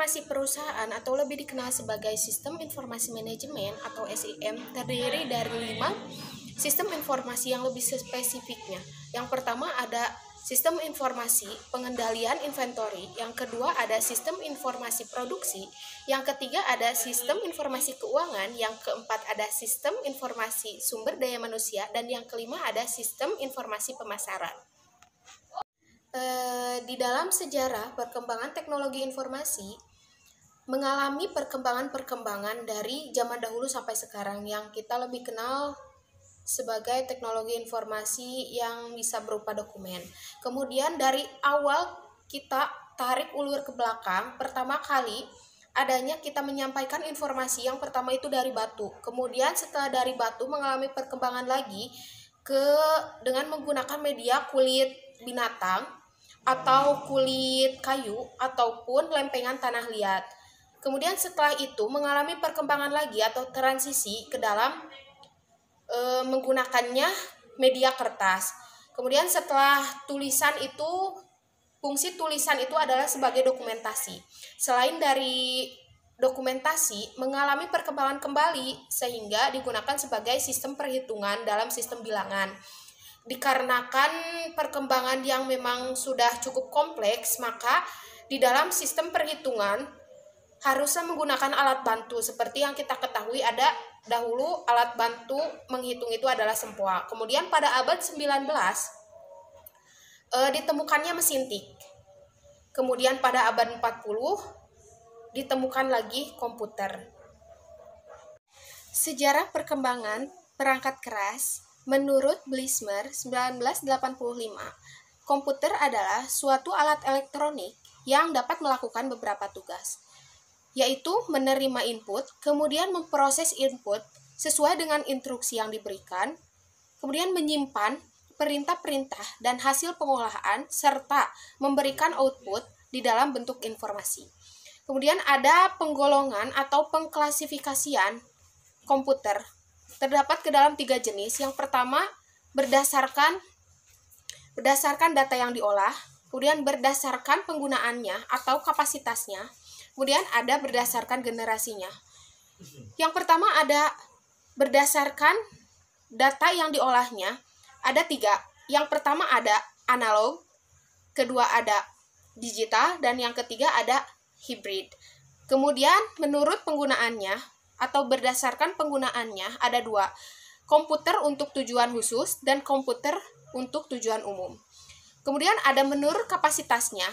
informasi perusahaan atau lebih dikenal sebagai Sistem Informasi Manajemen atau SIM terdiri dari 5 sistem informasi yang lebih spesifiknya. Yang pertama ada sistem informasi pengendalian inventory, yang kedua ada sistem informasi produksi, yang ketiga ada sistem informasi keuangan, yang keempat ada sistem informasi sumber daya manusia, dan yang kelima ada sistem informasi pemasaran. Di dalam sejarah perkembangan teknologi informasi mengalami perkembangan-perkembangan dari zaman dahulu sampai sekarang yang kita lebih kenal sebagai teknologi informasi yang bisa berupa dokumen. Kemudian dari awal kita tarik ulur ke belakang, pertama kali adanya kita menyampaikan informasi yang pertama itu dari batu. Kemudian setelah dari batu mengalami perkembangan lagi dengan menggunakan media kulit binatang atau kulit kayu ataupun lempengan tanah liat. Kemudian setelah itu mengalami perkembangan lagi atau transisi ke dalam menggunakannya media kertas. Kemudian setelah tulisan itu, fungsi tulisan itu adalah sebagai dokumentasi. Selain dari dokumentasi, mengalami perkembangan kembali sehingga digunakan sebagai sistem perhitungan dalam sistem bilangan. Dikarenakan perkembangan yang memang sudah cukup kompleks, maka di dalam sistem perhitungan harusnya menggunakan alat bantu. Seperti yang kita ketahui ada dahulu alat bantu menghitung itu adalah sempoa. Kemudian pada abad 19 ditemukannya mesin tik. Kemudian pada abad 40 ditemukan lagi komputer. Sejarah perkembangan perangkat keras. Menurut Blismer 1985, komputer adalah suatu alat elektronik yang dapat melakukan beberapa tugas, yaitu menerima input, kemudian memproses input sesuai dengan instruksi yang diberikan, kemudian menyimpan perintah-perintah dan hasil pengolahan, serta memberikan output di dalam bentuk informasi. Kemudian ada penggolongan atau pengklasifikasian komputer. Terdapat ke dalam 3 jenis. Yang pertama berdasarkan data yang diolah, kemudian berdasarkan penggunaannya atau kapasitasnya, kemudian ada berdasarkan generasinya. Yang pertama ada berdasarkan data yang diolahnya, ada 3. Yang pertama ada analog, kedua ada digital, dan yang ketiga ada hybrid. Kemudian menurut penggunaannya atau berdasarkan penggunaannya ada 2, komputer untuk tujuan khusus dan komputer untuk tujuan umum. Kemudian ada menurut kapasitasnya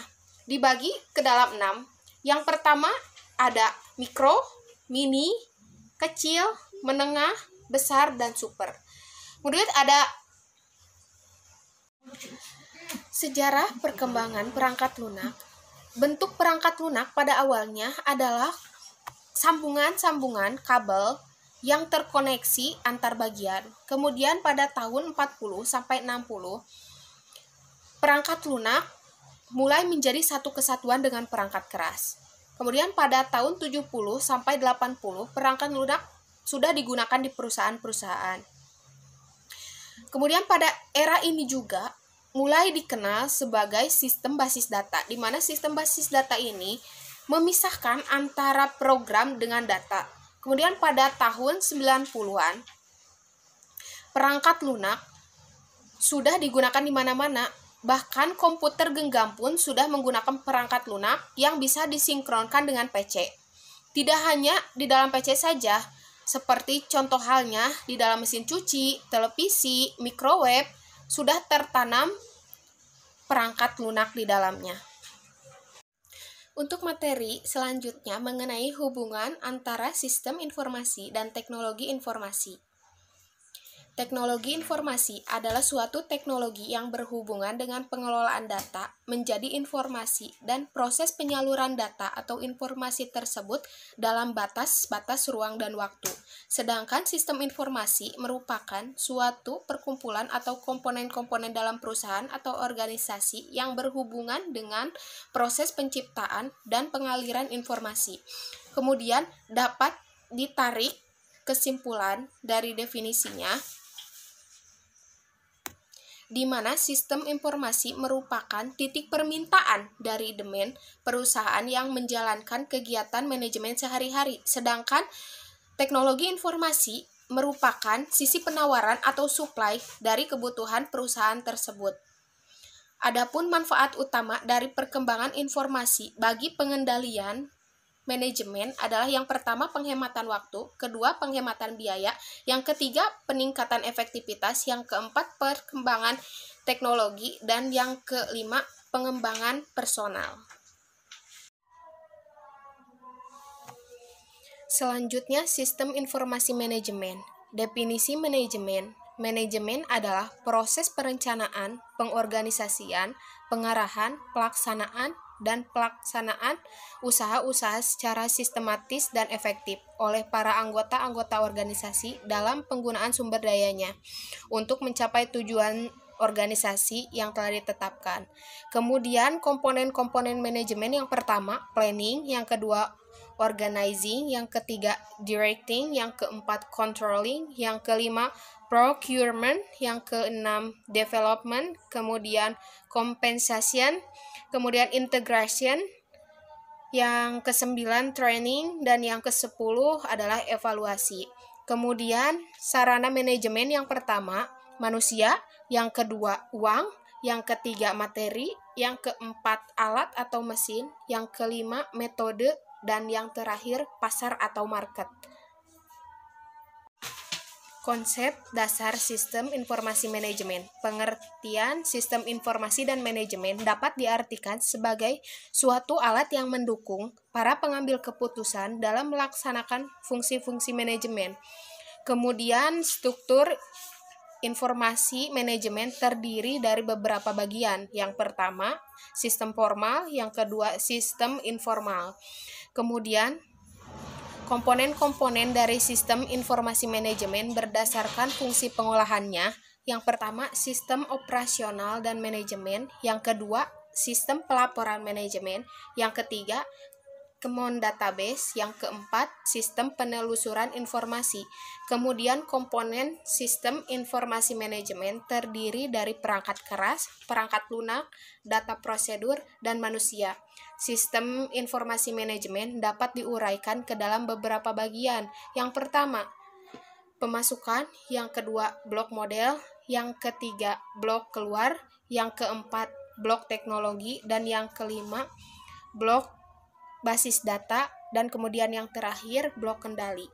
dibagi ke dalam 6. Yang pertama ada mikro, mini, kecil, menengah, besar, dan super. Kemudian ada sejarah perkembangan perangkat lunak. Bentuk perangkat lunak pada awalnya adalah sambungan-sambungan kabel yang terkoneksi antar bagian. Kemudian pada tahun 40 sampai 60, perangkat lunak mulai menjadi satu kesatuan dengan perangkat keras. Kemudian pada tahun 70 sampai 80, perangkat lunak sudah digunakan di perusahaan-perusahaan. Kemudian pada era ini juga mulai dikenal sebagai sistem basis data, di mana sistem basis data ini memisahkan antara program dengan data. Kemudian pada tahun 90-an, perangkat lunak sudah digunakan di mana-mana. Bahkan komputer genggam pun sudah menggunakan perangkat lunak yang bisa disinkronkan dengan PC. Tidak hanya di dalam PC saja, seperti contoh halnya di dalam mesin cuci, televisi, microwave, sudah tertanam perangkat lunak di dalamnya. Untuk materi selanjutnya mengenai hubungan antara sistem informasi dan teknologi informasi. Teknologi informasi adalah suatu teknologi yang berhubungan dengan pengelolaan data menjadi informasi dan proses penyaluran data atau informasi tersebut dalam batas-batas ruang dan waktu. Sedangkan sistem informasi merupakan suatu perkumpulan atau komponen-komponen dalam perusahaan atau organisasi yang berhubungan dengan proses penciptaan dan pengaliran informasi. Kemudian dapat ditarik kesimpulan dari definisinya. di mana sistem informasi merupakan titik permintaan dari demand perusahaan yang menjalankan kegiatan manajemen sehari-hari, sedangkan teknologi informasi merupakan sisi penawaran atau supply dari kebutuhan perusahaan tersebut. Adapun manfaat utama dari perkembangan informasi bagi pengendalian manajemen adalah yang pertama penghematan waktu, kedua penghematan biaya, yang ketiga peningkatan efektivitas, yang keempat perkembangan teknologi, dan yang kelima pengembangan personal. Selanjutnya, sistem informasi manajemen. Definisi manajemen. Manajemen adalah proses perencanaan, pengorganisasian, pengarahan, pelaksanaan usaha-usaha secara sistematis dan efektif oleh para anggota-anggota organisasi dalam penggunaan sumber dayanya untuk mencapai tujuan organisasi yang telah ditetapkan. Kemudian komponen-komponen manajemen yang pertama, planning, yang kedua, organizing, yang ketiga, directing, yang keempat, controlling, yang kelima, procurement, yang keenam, development, kemudian compensation, kemudian integration, yang kesembilan, training, dan yang kesepuluh adalah evaluasi. Kemudian sarana manajemen yang pertama, manusia, yang kedua, uang, yang ketiga, materi, yang keempat, alat atau mesin, yang kelima, metode, dan yang terakhir, pasar atau market. Konsep dasar sistem informasi manajemen. Pengertian sistem informasi dan manajemen dapat diartikan sebagai suatu alat yang mendukung para pengambil keputusan dalam melaksanakan fungsi-fungsi manajemen. Kemudian struktur informasi manajemen terdiri dari beberapa bagian. Yang pertama, sistem formal, yang kedua, sistem informal. Kemudian komponen-komponen dari sistem informasi manajemen berdasarkan fungsi pengolahannya. Yang pertama, sistem operasional dan manajemen. Yang kedua, sistem pelaporan manajemen. Yang ketiga, common database. Yang keempat, sistem penelusuran informasi. Kemudian komponen sistem informasi manajemen terdiri dari perangkat keras, perangkat lunak, data prosedur, dan manusia. Sistem informasi manajemen dapat diuraikan ke dalam beberapa bagian. Yang pertama, pemasukan, yang kedua, blok model, yang ketiga, blok keluar, yang keempat, blok teknologi, dan yang kelima, blok basis data, dan kemudian yang terakhir, blok kendali.